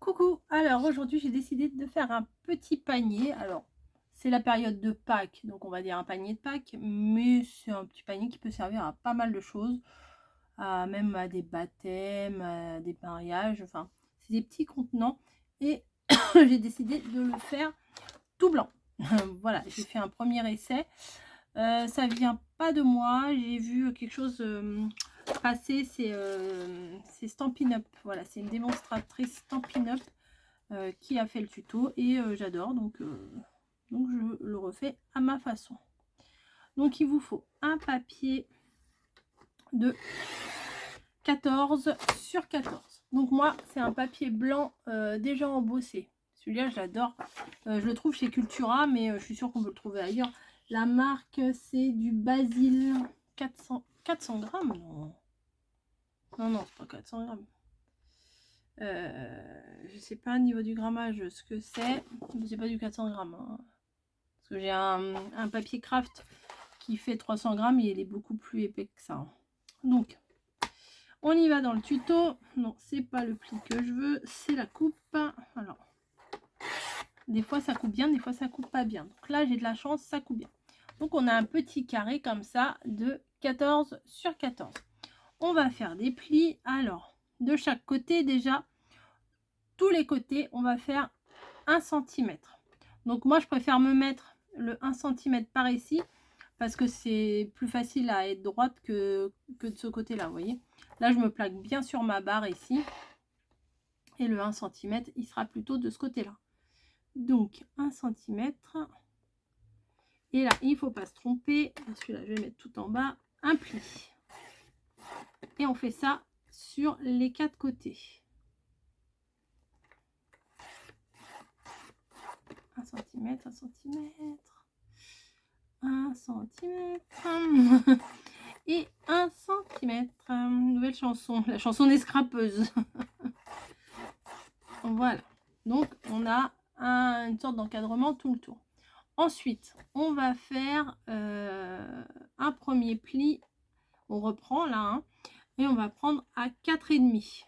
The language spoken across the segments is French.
Coucou, alors aujourd'hui j'ai décidé de faire un petit panier. Alors c'est la période de Pâques, donc on va dire un panier de Pâques, mais c'est un petit panier qui peut servir à pas mal de choses, même à des baptêmes, à des mariages, enfin c'est des petits contenants et j'ai décidé de le faire tout blanc. Voilà, j'ai fait un premier essai. Ça vient pas de moi, j'ai vu quelque chose passer, c'est Stampin' Up. Voilà, c'est une démonstratrice Stampin' Up qui a fait le tuto et j'adore, donc je le refais à ma façon. Donc il vous faut un papier de 14 sur 14. Donc moi c'est un papier blanc déjà embossé. Celui-là j'adore, je le trouve chez Cultura, mais je suis sûre qu'on peut le trouver ailleurs. La marque c'est du Basil 400 grammes. Non, c'est pas 400 grammes. Je sais pas au niveau du grammage ce que c'est, c'est pas du 400 grammes hein. Parce que j'ai un papier craft qui fait 300 grammes et il est beaucoup plus épais que ça. Donc on y va dans le tuto. Non, c'est pas le pli que je veux, c'est la coupe. Alors des fois ça coupe bien, des fois ça coupe pas bien, donc là j'ai de la chance, ça coupe bien. Donc on a un petit carré comme ça de 14 sur 14. On va faire des plis. Alors de chaque côté, déjà tous les côtés on va faire 1 cm. Donc moi je préfère me mettre le 1 cm par ici parce que c'est plus facile à être droite que de ce côté là, vous voyez. Là je me plaque bien sur ma barre ici et le 1 cm il sera plutôt de ce côté là. Donc 1 cm, et là il faut pas se tromper, celui-là je vais mettre tout en bas, un pli, et on fait ça sur les 4 côtés. 1 cm, 1 cm, 1 cm et 1 cm. Nouvelle chanson, la chanson des scrapeuses. Voilà, donc on a une sorte d'encadrement tout le tour. Ensuite on va faire un premier pli, on reprend là hein, et on va prendre à 4,5.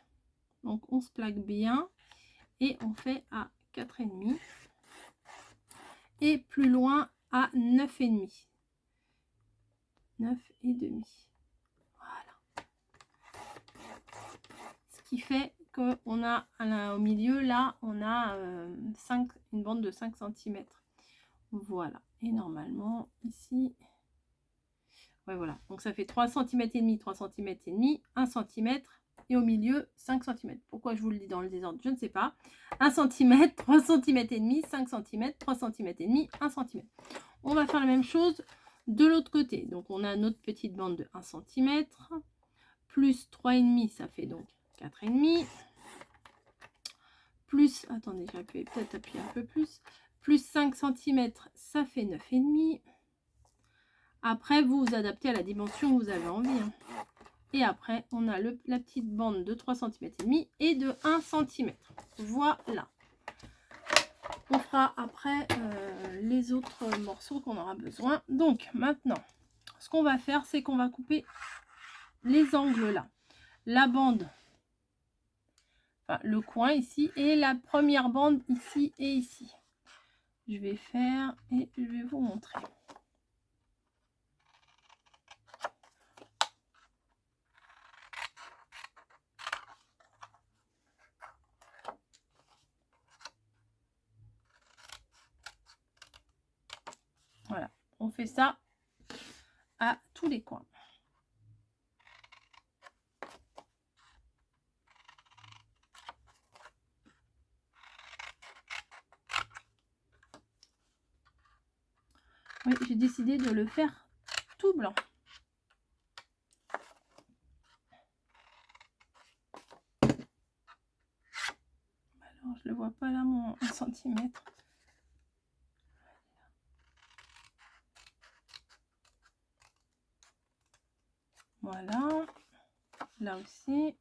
Donc on se plaque bien et on fait à 4,5 et plus loin à 9,5. 9,5. Voilà. Ce qui fait qu'on a au milieu là, on a une bande de 5 cm. Voilà. Et normalement ici, ouais voilà. Donc ça fait 3 cm et demi, 3 cm et demi, 1 cm et au milieu 5 cm. Pourquoi je vous le dis dans le désordre, je ne sais pas. 1 cm, 3 cm et demi, 5 cm, 3 cm et demi, 1 cm. On va faire la même chose de l'autre côté. Donc on a notre petite bande de 1 cm plus 3,5, ça fait donc 4,5 plus, attendez, j'ai peut-être appuyé un peu plus 5 cm, ça fait 9,5. Après vous adaptez à la dimension que vous avez envie hein. Et après on a la petite bande de 3 cm et demi et de 1 cm. Voilà, on fera après les autres morceaux qu'on aura besoin. Donc maintenant ce qu'on va faire, c'est qu'on va couper les angles là, la bande, enfin le coin ici et la première bande ici et ici. Je vais faire et je vais vous montrer. Voilà, on fait ça à tous les coins. Oui, j'ai décidé de le faire tout blanc. Alors, je le vois pas là, mon 1 cm. Voilà, là aussi.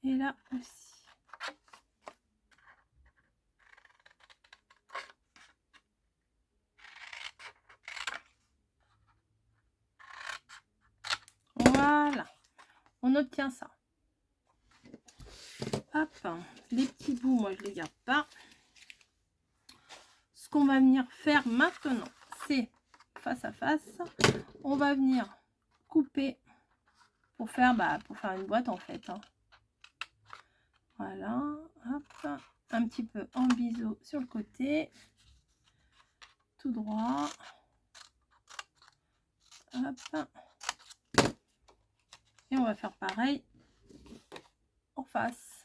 Et là aussi. on obtient ça. Hop, les petits bouts, moi je les garde pas. Ce qu'on va venir faire maintenant, c'est face à face. On va venir couper pour faire une boîte en fait. Hein. Voilà, hop, un petit peu en biseau sur le côté, tout droit. Hop. Et on va faire pareil en face.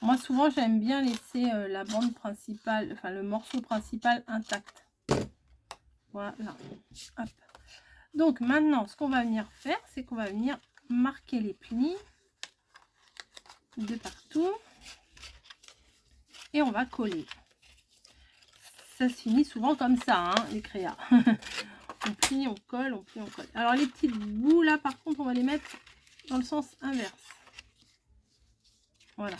Moi souvent j'aime bien laisser la bande principale, enfin le morceau principal intact. Voilà. Hop. Donc maintenant ce qu'on va venir faire, c'est qu'on va venir marquer les plis de partout. Et on va coller. Ça se finit souvent comme ça, hein, les créas. On plie, on colle, on plie, on colle. Alors les petites bouts là, par contre, on va les mettre dans le sens inverse. Voilà.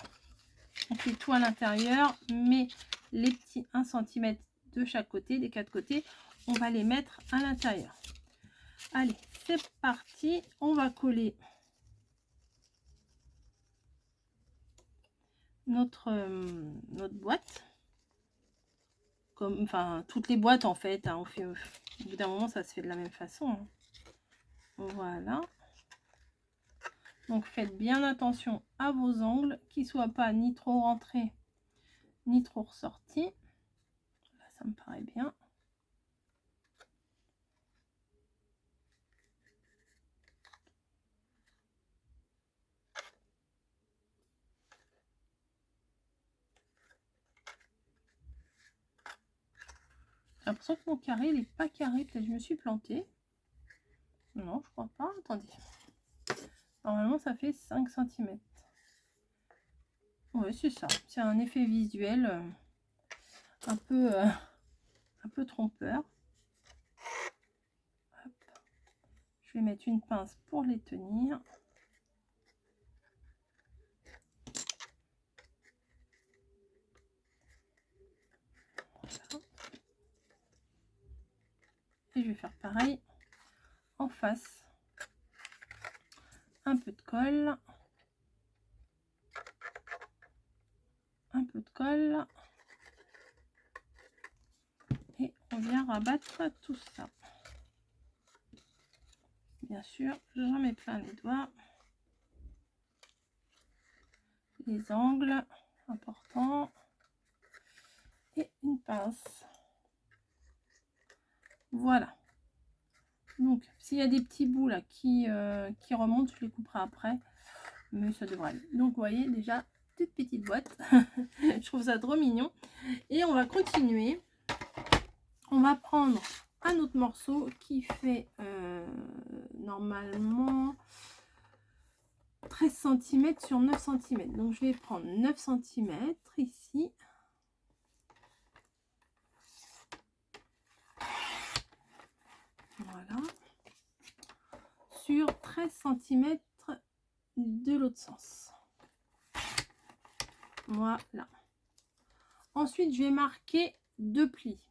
On fait tout à l'intérieur, mais les petits 1 cm de chaque côté, des 4 côtés, on va les mettre à l'intérieur. Allez, c'est parti. On va coller notre boîte. Comme, enfin, toutes les boîtes en fait, hein, on fait, au bout d'un moment, ça se fait de la même façon. Hein. Voilà. Donc faites bien attention à vos angles, qu'ils ne soient pas ni trop rentrés, ni trop ressortis. Là, ça me paraît bien. J'ai l'impression que mon carré, il n'est pas carré. Peut-être que je me suis plantée. Non, je crois pas. Attendez. Normalement, ça fait 5 cm. Oui, c'est ça. C'est un effet visuel un peu trompeur. Hop. Je vais mettre une pince pour les tenir. Voilà. Et je vais faire pareil en face. Un peu de colle. Un peu de colle. Et on vient rabattre tout ça. Bien sûr, j'en mets plein les doigts. Les angles, important. Et une pince. Voilà. Donc, s'il y a des petits bouts là qui remontent, je les couperai après. Mais ça devrait aller. Donc, vous voyez, déjà, toute petite boîte. Je trouve ça trop mignon. Et on va continuer. On va prendre un autre morceau qui fait normalement 13 cm sur 9 cm. Donc, je vais prendre 9 cm ici. Voilà. Sur 13 cm de l'autre sens. Voilà. Ensuite, je vais marquer 2 plis.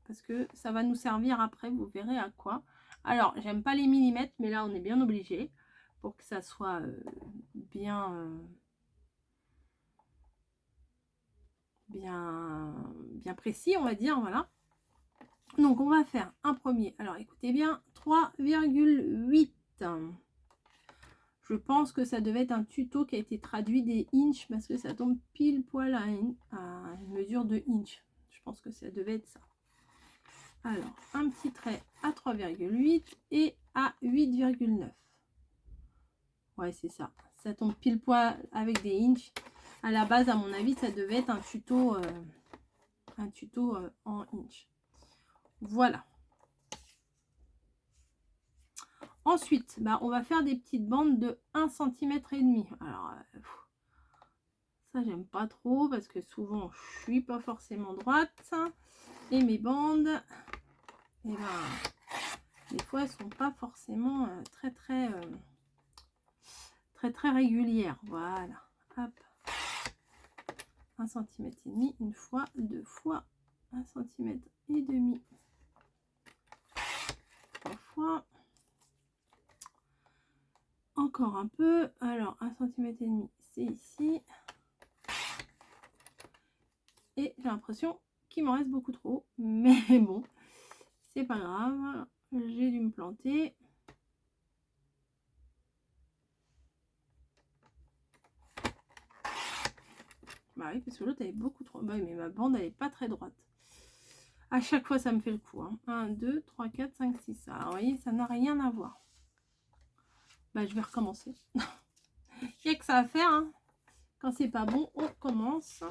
Parce que ça va nous servir après, vous verrez à quoi. Alors, j'aime pas les millimètres, mais là, on est bien obligé pour que ça soit bien précis, on va dire, voilà. Donc, on va faire un premier. Alors, écoutez bien, 3,8. Je pense que ça devait être un tuto qui a été traduit des inches parce que ça tombe pile poil à une mesure de inch. Je pense que ça devait être ça. Alors, un petit trait à 3,8 et à 8,9. Ouais, c'est ça. Ça tombe pile poil avec des inches. À la base, à mon avis, ça devait être un tuto en inch. Voilà. Ensuite, on va faire des petites bandes de 1,5 cm. Alors, ça, j'aime pas trop parce que souvent, je suis pas forcément droite. Et mes bandes, des fois, elles sont pas forcément très régulières. Voilà. Hop. 1,5 cm, une fois, 2 fois, 1,5 cm. 3 fois. Encore un peu. Alors, 1,5 cm, c'est ici. Et j'ai l'impression qu'il m'en reste beaucoup trop. Mais bon, c'est pas grave. J'ai dû me planter. Bah oui, parce que l'autre elle est beaucoup trop. Bah oui, mais ma bande elle est pas très droite. À chaque fois ça me fait le coup. Hein. 1, 2, 3, 4, 5, 6. Alors vous voyez, ça n'a rien à voir. Bah je vais recommencer. Il n'y a que ça à faire. Hein. Quand c'est pas bon, on commence.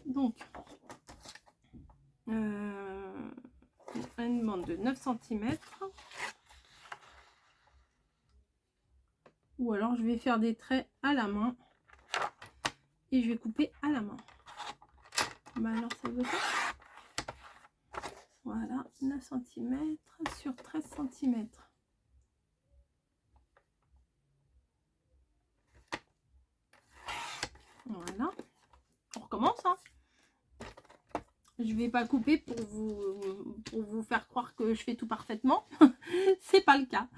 Donc, une bande de 9 cm. Ou alors je vais faire des traits à la main. Et je vais couper à la main. Bah alors ça veut pas. Voilà, 9 cm sur 13 cm. Voilà. On recommence. Hein. Je vais pas couper pour vous faire croire que je fais tout parfaitement. C'est pas le cas.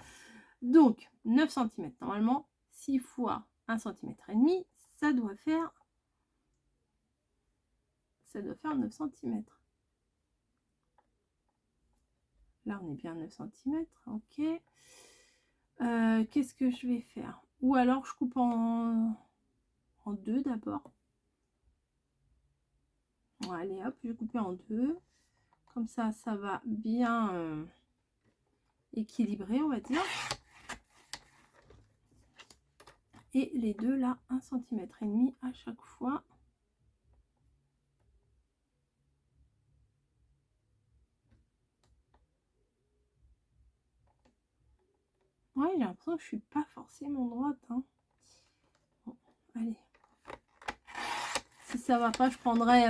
Donc, 9 cm. Normalement, 6 fois 1,5 cm, ça doit faire 9 cm. Là, on est bien à 9 cm. Ok. Qu'est-ce que je vais faire? Ou alors, je coupe en deux d'abord. Bon, allez, hop, je vais couper en deux. Comme ça, ça va bien équilibrer, on va dire. Et les deux là, 1,5 cm à chaque fois. Ouais, j'ai l'impression que je suis pas forcément droite. Hein. Bon, allez. Si ça va pas, je prendrai,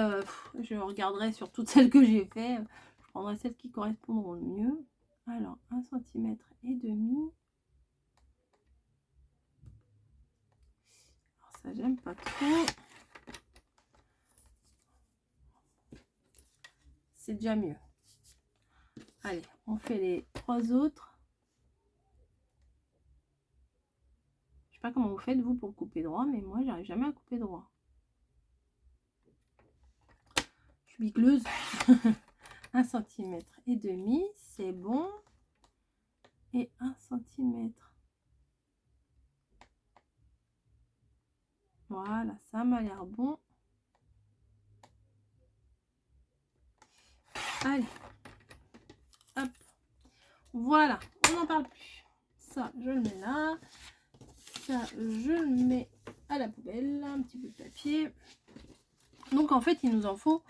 je regarderai sur toutes celles que j'ai fait. Je prendrai celles qui correspondront le mieux. Alors, 1,5 cm. Alors ça, j'aime pas trop. C'est déjà mieux. Allez, on fait les 3 autres. Je sais pas comment vous faites vous pour couper droit, mais moi j'arrive jamais à couper droit. Je suis bigleuse. 1,5 cm, c'est bon. Et 1 cm. Voilà, ça m'a l'air bon. Allez, hop. Voilà, on n'en parle plus. Ça, je le mets là. Ça, je le mets à la poubelle. Un petit peu de papier. Donc, en fait, il nous en faut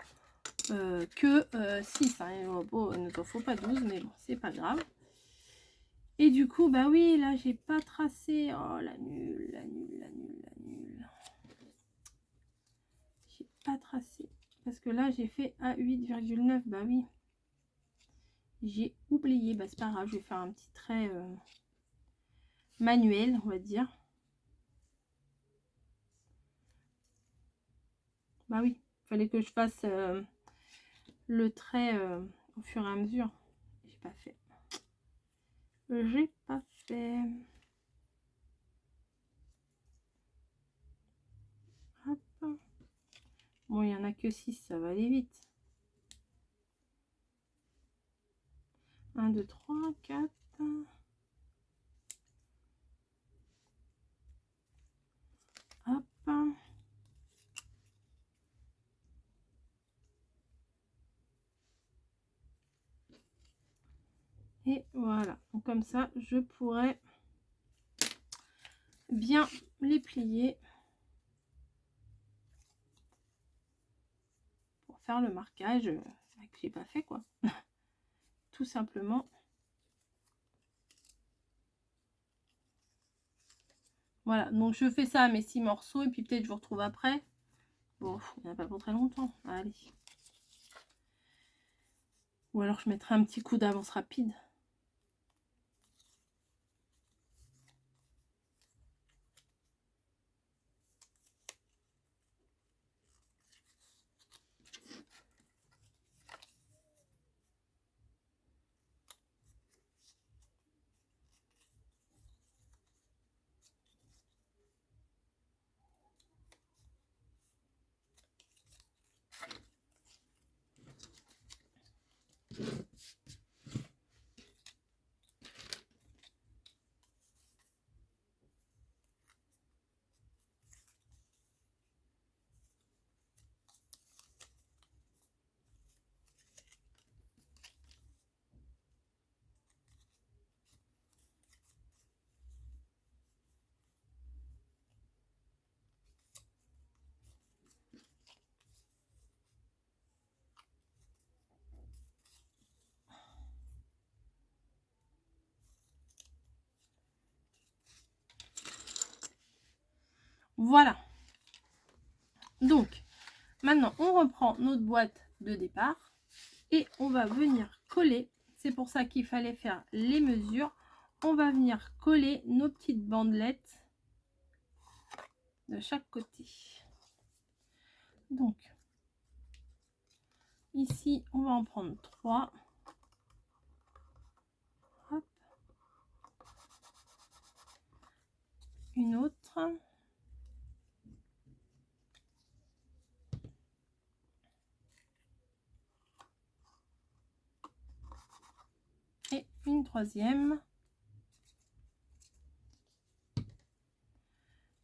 que 6. Hein. Il nous en faut pas 12, mais bon, c'est pas grave. Et du coup, bah oui, là, j'ai pas tracé. Oh, la nulle, la nulle, la nulle, la nulle. J'ai pas tracé. Parce que là, j'ai fait à 8,9. Bah oui. J'ai oublié. Bah, c'est pas grave, je vais faire un petit trait manuel, on va dire. Bah oui, il fallait que je fasse le trait au fur et à mesure. J'ai pas fait. J'ai pas fait. Hop. Bon, il n'y en a que 6, ça va aller vite. 1, 2, 3, 4. Hop. Et voilà. Donc comme ça, je pourrais bien les plier pour faire le marquage que j'ai pas fait, quoi. Tout simplement. Voilà, donc je fais ça à mes 6 morceaux et puis peut-être je vous retrouve après. Bon, il n'y en a pas pour très longtemps. Allez. Ou alors je mettrai un petit coup d'avance rapide. Voilà. Donc, maintenant, on reprend notre boîte de départ et on va venir coller. C'est pour ça qu'il fallait faire les mesures. On va venir coller nos petites bandelettes de chaque côté. Donc, ici, on va en prendre 3. Hop. Une autre. Et une troisième.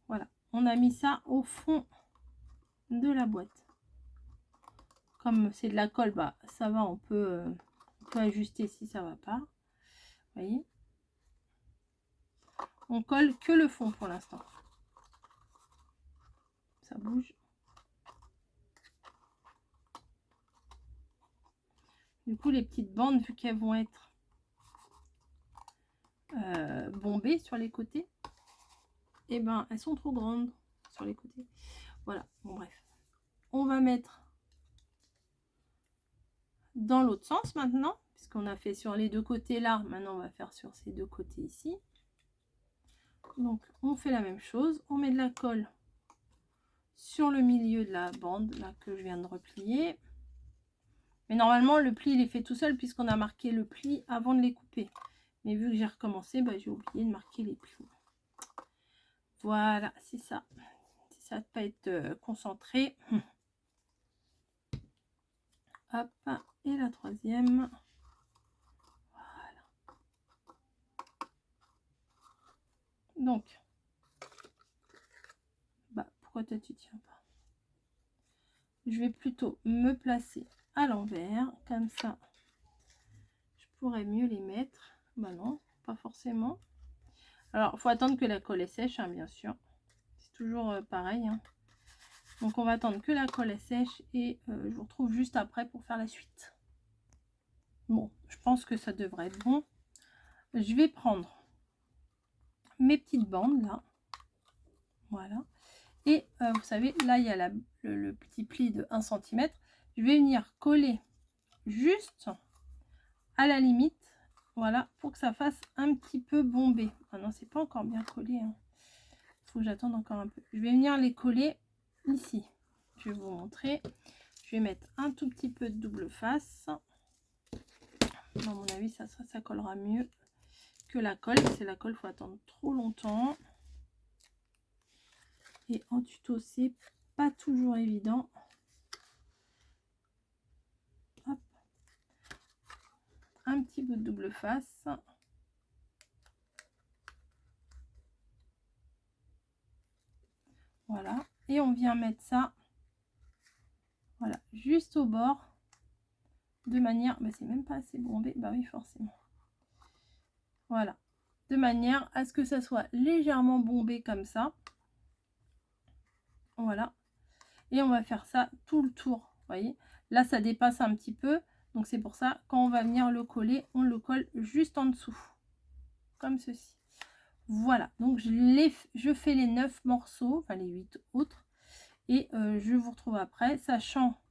Voilà, on a mis ça au fond de la boîte. Comme c'est de la colle, bah ça va, on peut ajuster si ça va pas. Vous voyez, on colle que le fond pour l'instant. Ça bouge. Du coup, les petites bandes, vu qu'elles vont être bombées sur les côtés, et ben elles sont trop grandes sur les côtés. Voilà, bon bref. On va mettre dans l'autre sens maintenant, puisqu'on a fait sur les deux côtés là. Maintenant, on va faire sur ces deux côtés ici. Donc, on fait la même chose. On met de la colle sur le milieu de la bande là que je viens de replier. Mais normalement, le pli, il est fait tout seul puisqu'on a marqué le pli avant de les couper. Mais vu que j'ai recommencé, bah, j'ai oublié de marquer les plis. Voilà, c'est ça. Si ça ne va pas être concentré. Hop, et la troisième. Voilà. Donc, bah, pourquoi toi tu tiens pas? Je vais plutôt me placer à l'envers, comme ça, je pourrais mieux les mettre. Bah non, pas forcément. Alors, il faut attendre que la colle est sèche, hein, bien sûr. C'est toujours pareil. Hein. Donc, on va attendre que la colle est sèche et je vous retrouve juste après pour faire la suite. Bon, je pense que ça devrait être bon. Je vais prendre mes petites bandes, là. Voilà. Et vous savez, là, il y a le petit pli de 1 cm. Je vais venir coller juste à la limite. Voilà, pour que ça fasse un petit peu bombé. Ah non, c'est pas encore bien collé. Hein. Faut que j'attende encore un peu. Je vais venir les coller ici. Je vais vous montrer. Je vais mettre un tout petit peu de double face. À mon avis, ça collera mieux que la colle. C'est la colle, il faut attendre trop longtemps. Et en tuto, c'est pas toujours évident. Hop. Un petit peu de double face. Voilà. Et on vient mettre ça, voilà, juste au bord. De manière, bah, c'est même pas assez bombé, bah oui, forcément. Voilà. De manière à ce que ça soit légèrement bombé comme ça. Voilà. Et on va faire ça tout le tour. Vous voyez, là ça dépasse un petit peu, donc c'est pour ça quand on va venir le coller, on le colle juste en dessous, comme ceci. Voilà, donc je fais les 9 morceaux, enfin les 8 autres, et je vous retrouve après, sachant,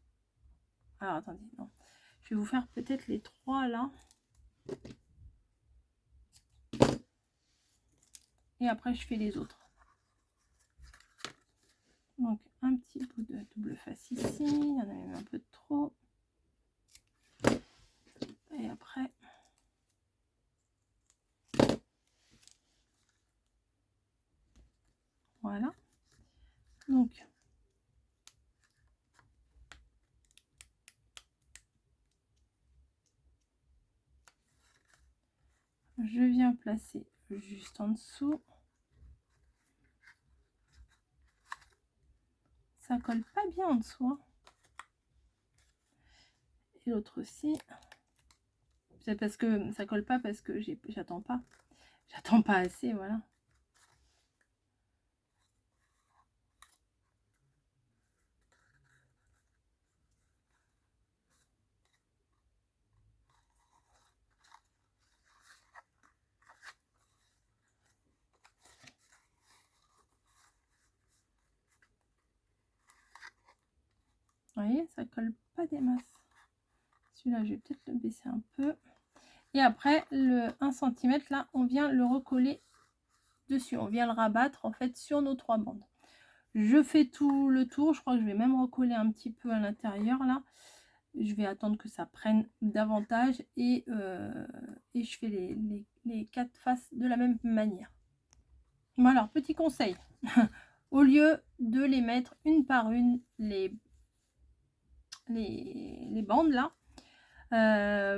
alors attendez, non, je vais vous faire peut-être les 3 là, et après je fais les autres. Donc un petit bout de double face ici, il y en a même un peu de trop. Et après, voilà. Donc, je viens placer juste en dessous. Ça colle pas bien en dessous. Hein. Et l'autre aussi. C'est parce que ça colle pas parce que j'attends pas. J'attends pas assez, voilà. Vous voyez, ça colle pas des masses. Celui-là, je vais peut-être le baisser un peu. Et après, le 1 cm, là, on vient le recoller dessus. On vient le rabattre, en fait, sur nos 3 bandes. Je fais tout le tour. Je crois que je vais même recoller un petit peu à l'intérieur, là. Je vais attendre que ça prenne davantage. Et je fais les 4 faces de la même manière. Bon, alors, petit conseil. Au lieu de les mettre une par une, les bandes, là,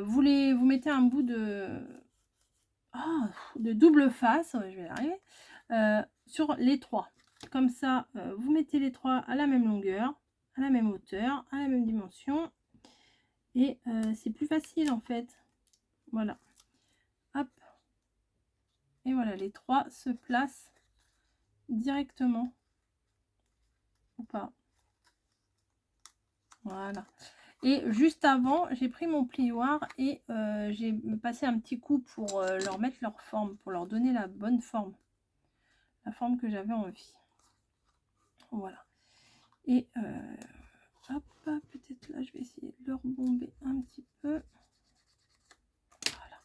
vous mettez un bout de double face, je vais y arriver, sur les 3. Comme ça, vous mettez les 3 à la même longueur, à la même hauteur, à la même dimension. Et c'est plus facile en fait. Voilà. Hop. Et voilà, les 3 se placent directement. Ou pas. Voilà. Et juste avant, j'ai pris mon plioir et j'ai passé un petit coup pour leur mettre leur forme, pour leur donner la bonne forme. La forme que j'avais envie. Voilà. Et hop, peut-être là, je vais essayer de le rebomber un petit peu. Voilà.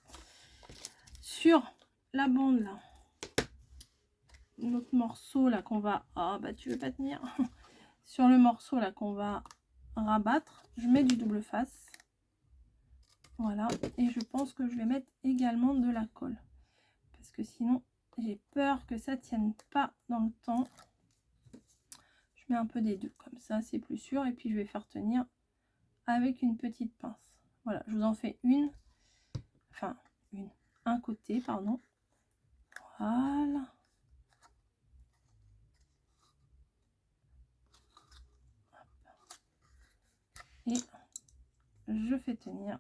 Sur la bande là, notre morceau là qu'on va... Ah bah tu veux pas tenir. Sur le morceau là qu'on va rabattre, je mets du double face. Voilà. Et je pense que je vais mettre également de la colle. Parce que sinon, j'ai peur que ça tienne pas dans le temps. Je mets un peu des deux. Comme ça, c'est plus sûr. Et puis, je vais faire tenir avec une petite pince. Voilà. Je vous en fais une. Enfin, un côté, pardon. Voilà. Et je fais tenir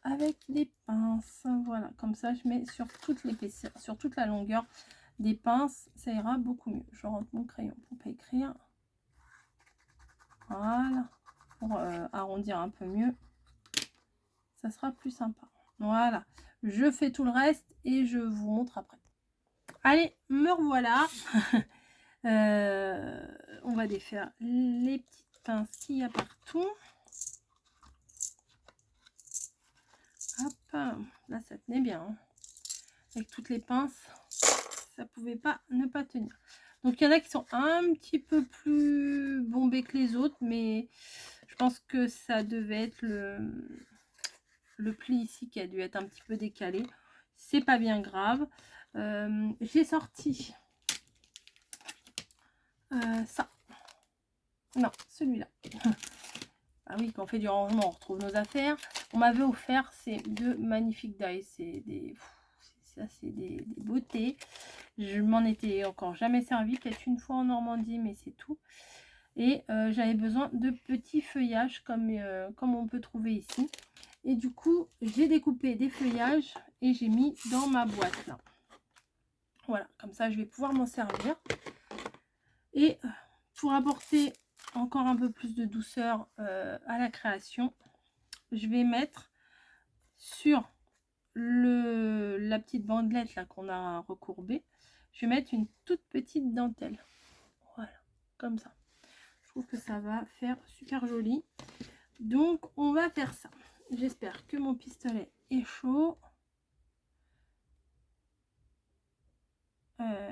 avec des pinces. Voilà, comme ça je mets sur toute l'épaisseur, sur toute la longueur des pinces, ça ira beaucoup mieux. Je rentre mon crayon pour pas écrire. Voilà, pour arrondir un peu mieux, ça sera plus sympa. Voilà, je fais tout le reste et je vous montre après. Allez, me revoilà. On va défaire les petites pinces qu'il y a partout. Hop, là ça tenait bien. Hein. Avec toutes les pinces, ça pouvait pas ne pas tenir. Donc il y en a qui sont un petit peu plus bombés que les autres, mais je pense que ça devait être le pli ici qui a dû être un petit peu décalé. C'est pas bien grave. J'ai sorti ça. Non, celui-là. Ah oui, quand on fait du rangement, on retrouve nos affaires. On m'avait offert ces deux magnifiques dies. C'est des... Ça, c'est des beautés. Je m'en étais encore jamais servi, peut-être une fois en Normandie, mais c'est tout. Et j'avais besoin de petits feuillages comme on peut trouver ici. Et du coup, j'ai découpé des feuillages et j'ai mis dans ma boîte là. Voilà, comme ça, je vais pouvoir m'en servir. Et pour apporter encore un peu plus de douceur à la création, je vais mettre sur la petite bandelette là qu'on a recourbée, je vais mettre une toute petite dentelle. Voilà, comme ça. Je trouve que ça va faire super joli. Donc, on va faire ça. J'espère que mon pistolet est chaud.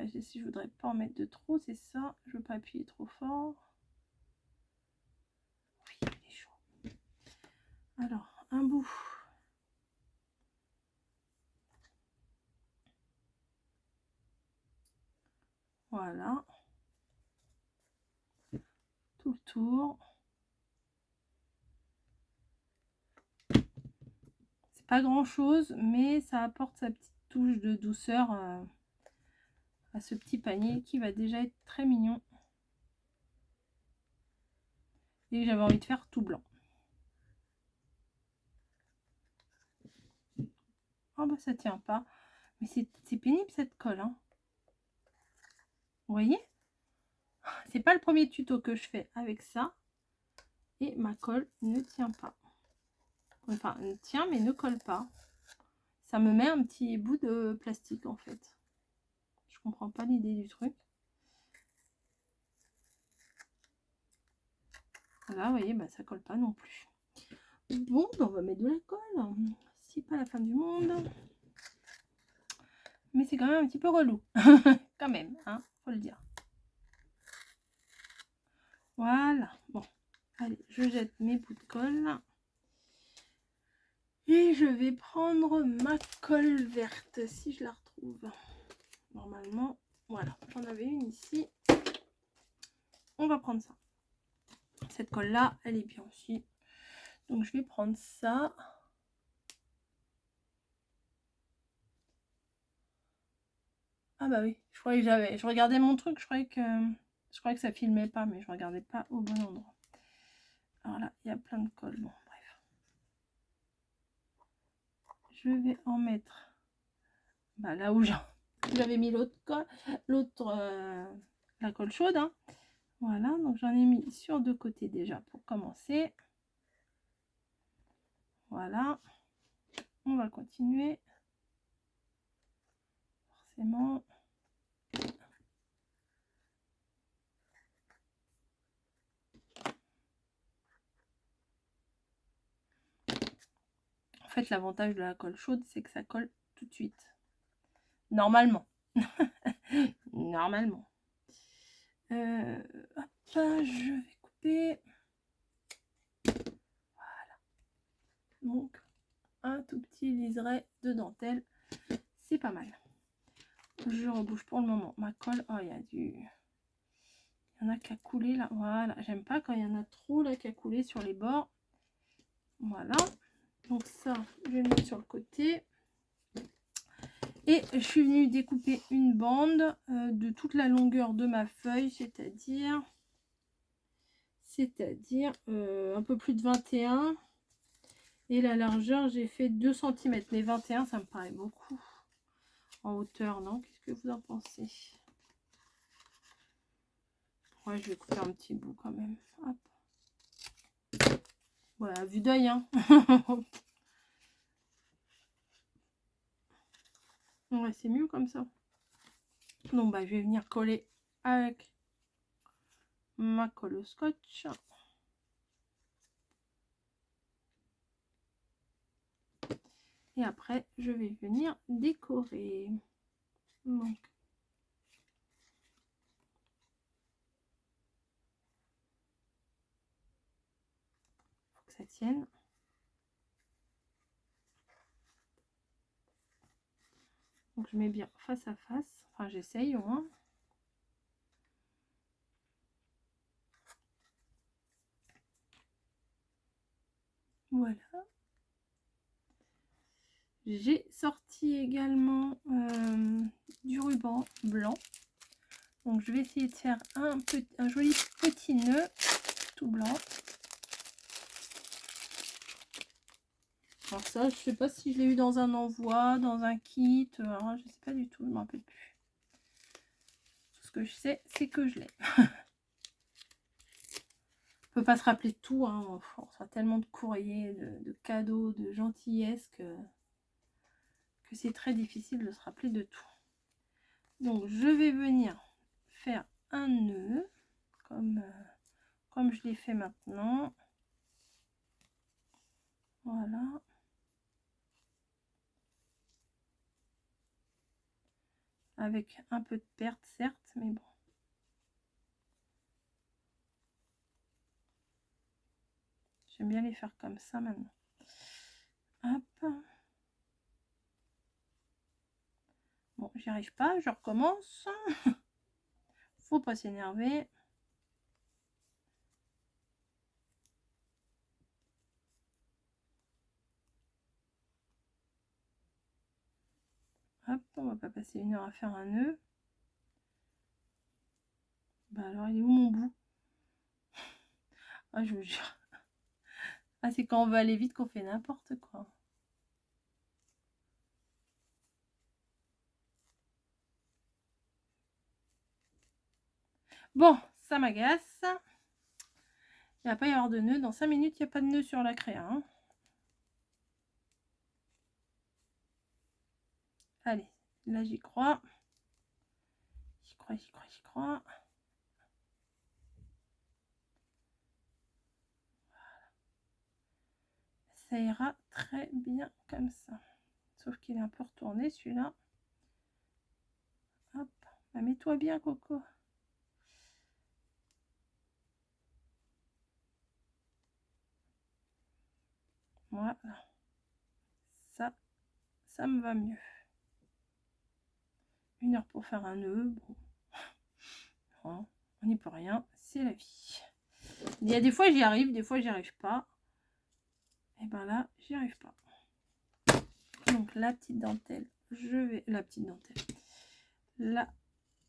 Si je voudrais pas en mettre de trop, c'est ça. Je veux pas appuyer trop fort. Oui, il est chaud. Alors, un bout. Voilà. Tout le tour. C'est pas grand chose, mais ça apporte sa petite touche de douceur à ce petit panier qui va déjà être très mignon. Et j'avais envie de faire tout blanc. Oh bah ça tient pas. Mais c'est pénible cette colle. Hein. Vous voyez? C'est pas le premier tuto que je fais avec ça. Et ma colle ne tient pas. Enfin, elle tient mais ne colle pas. Ça me met un petit bout de plastique en fait. Je comprends pas l'idée du truc. Là, vous voyez, bah, ça colle pas non plus. Bon, bah, on va mettre de la colle. C'est pas la fin du monde. Mais c'est quand même un petit peu relou. Quand même, hein, faut le dire. Voilà. Bon, allez, je jette mes bouts de colle. Et je vais prendre ma colle verte, si je la retrouve. Normalement, voilà, j'en avais une ici. On va prendre ça. Cette colle-là, elle est bien aussi. Donc, je vais prendre ça. Ah bah oui, je croyais que j'avais... Je regardais mon truc, je croyais que ça filmait pas, mais je regardais pas au bon endroit. Alors là, il y a plein de colle. Bon, bref. Je vais en mettre bah, là où j'avais mis l'autre colle, la colle chaude. Hein. Voilà, donc j'en ai mis sur deux côtés déjà pour commencer. Voilà. On va continuer. Forcément. En fait, l'avantage de la colle chaude, c'est que ça colle tout de suite. Normalement. Normalement. Hop, je vais couper. Voilà. Donc, un tout petit liseré de dentelle. C'est pas mal. Je rebouche pour le moment ma colle. Oh, il y a du... Il y en a qui a coulé là. Voilà. J'aime pas quand il y en a trop là qui a coulé sur les bords. Voilà. Donc ça, je vais le mettre sur le côté. Et je suis venue découper une bande de toute la longueur de ma feuille, c'est-à-dire un peu plus de 21. Et la largeur, j'ai fait 2 cm. Mais 21, ça me paraît beaucoup en hauteur, non? Qu'est-ce que vous en pensez? Ouais, je vais couper un petit bout quand même. Hop. Voilà, vue d'œil, hein. Ouais, c'est mieux comme ça. Donc, bah, je vais venir coller avec ma colle au scotch. Et après, je vais venir décorer. Donc, faut que ça tienne. Donc, je mets bien face à face. Enfin, j'essaye au moins. Voilà. J'ai sorti également du ruban blanc. Donc, je vais essayer de faire un joli petit nœud tout blanc. Alors ça, je sais pas si je l'ai eu dans un envoi, dans un kit. Alors, je sais pas du tout, je ne m'en rappelle plus. Tout ce que je sais, c'est que je l'ai. On peut pas se rappeler de tout. Hein. On reçoit tellement de courriers, de cadeaux, de gentillesses que c'est très difficile de se rappeler de tout. Donc, je vais venir faire un nœud comme je l'ai fait maintenant. Voilà. Avec un peu de perte, certes, mais bon. J'aime bien les faire comme ça maintenant. Hop. Bon, j'y arrive pas, je recommence. Faut pas s'énerver. Hop, on va pas passer 1 heure à faire un nœud. Bah alors, il est où mon bout? Ah, je vous jure. Ah, c'est quand on veut aller vite qu'on fait n'importe quoi. Bon, ça m'agace. Il ne va pas y avoir de nœud. Dans 5 minutes, il n'y a pas de nœud sur la créa. Hein. Allez, là j'y crois. J'y crois, j'y crois, j'y crois. ça ira très bien comme ça. Sauf qu'il est un peu retourné celui-là. Hop, bah, mets-toi bien Coco. Voilà. Ça me va mieux. 1 heure pour faire un nœud. Bon. Bon, on n'y peut rien, c'est la vie. Il y a des fois j'y arrive, des fois j'y arrive pas. Et ben là, j'y arrive pas. Donc la petite dentelle, la petite dentelle. Là,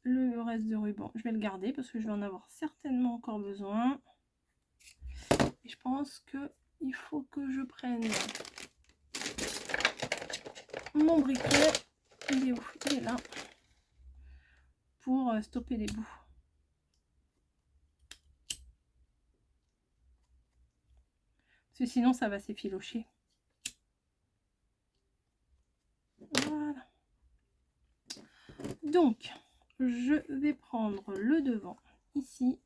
le reste de ruban, je vais le garder parce que je vais en avoir certainement encore besoin. Et je pense que il faut que je prenne mon briquet. Il est où? Il est là. Pour stopper les bouts. Parce que sinon ça va s'effilocher. Voilà. Donc, je vais prendre le devant ici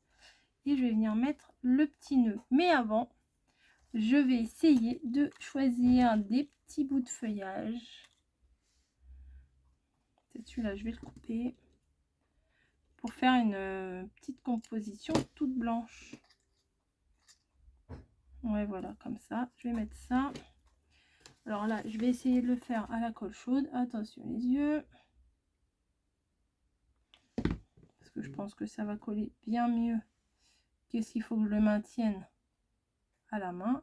et je vais venir mettre le petit nœud. Mais avant, je vais essayer de choisir des petits bouts de feuillage. C'est celui-là, je vais le couper pour faire une petite composition toute blanche. Ouais, voilà, comme ça. Je vais mettre ça. Alors là, je vais essayer de le faire à la colle chaude. Attention les yeux. Parce que je pense que ça va coller bien mieux. Qu'est-ce qu'il faut que je le maintienne à la main.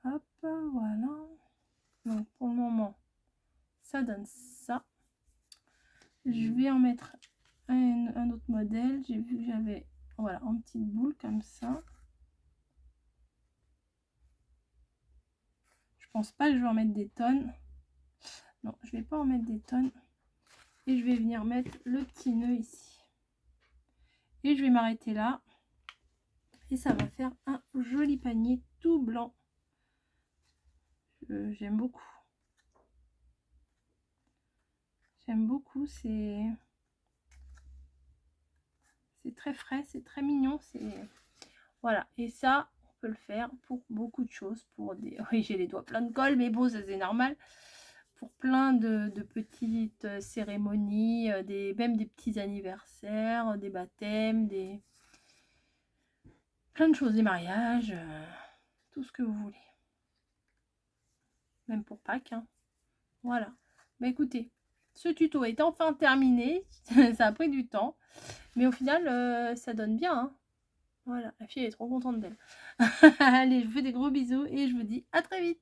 Hop, voilà. Donc pour le moment, ça donne ça. Je vais en mettre un autre modèle. J'ai vu que j'avais, voilà, en petite boule comme ça. Je pense pas que je vais en mettre des tonnes. Non, je vais pas en mettre des tonnes. Et je vais venir mettre le petit nœud ici. Et je vais m'arrêter là. Et ça va faire un joli panier tout blanc. J'aime beaucoup. J'aime beaucoup. C'est très frais, c'est très mignon. Voilà. Et ça, on peut le faire pour beaucoup de choses. Pour des... Oui, j'ai les doigts pleins de colle, mais bon, ça c'est normal. Pour plein de petites cérémonies, même des petits anniversaires, des baptêmes, plein de choses, des mariages, tout ce que vous voulez. Même pour Pâques, hein. Voilà. Bah écoutez, ce tuto est enfin terminé. Ça a pris du temps, mais au final, ça donne bien, hein. Voilà, la fille elle est trop contente d'elle. Allez, je vous fais des gros bisous et je vous dis à très vite.